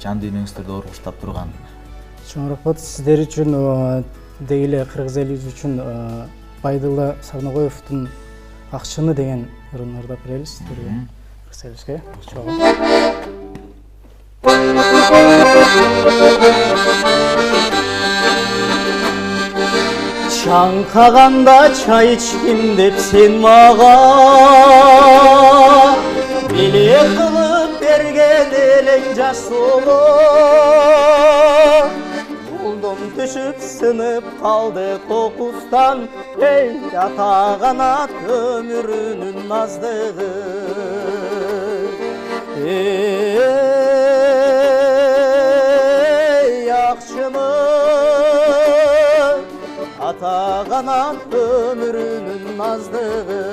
жан дүйнөңүздөрдү оргуштап турган. Чоң рахмат сиздер үчүн, деги эле кыргыз эли үчүн Байдылла Сарногоевдун Акчыны деген ырын ырдап берели сиздерге. Кыргыз Чаңкаганда чай ичкин деп сен мага биле кылып берген элең жаш сулу булдум түшүп сынып калды кокустан эй ата канат өмүрүнүн наздыгы эй акчыны ата канат өмүрүнүн наздыгы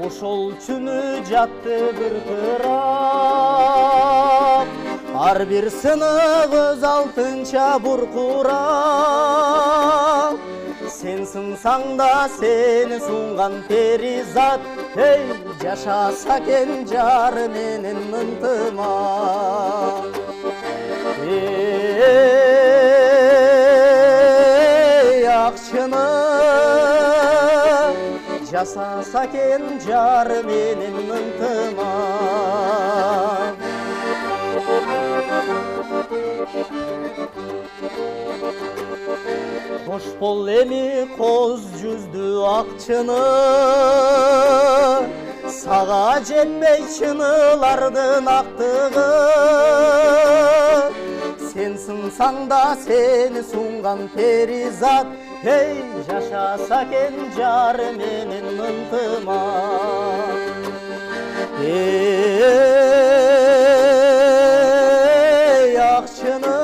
ошол түнү жатты бир кырап ар бир сынык өз алтынча буркурап сен сынсаң да сени сунган перизат эй жашаса экен жар менен ынтымак эй акчыны жасаса экен жар менен ынтымак кош бол эми коз жүздүү акчыны сага жетпей чынылардын актыгы сен сынсаң да сени сунган перизат эй жашаса экен жар менен ынтымак эй акчыны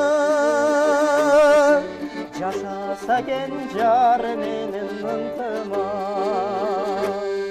жашаса экен жар менен ынтымак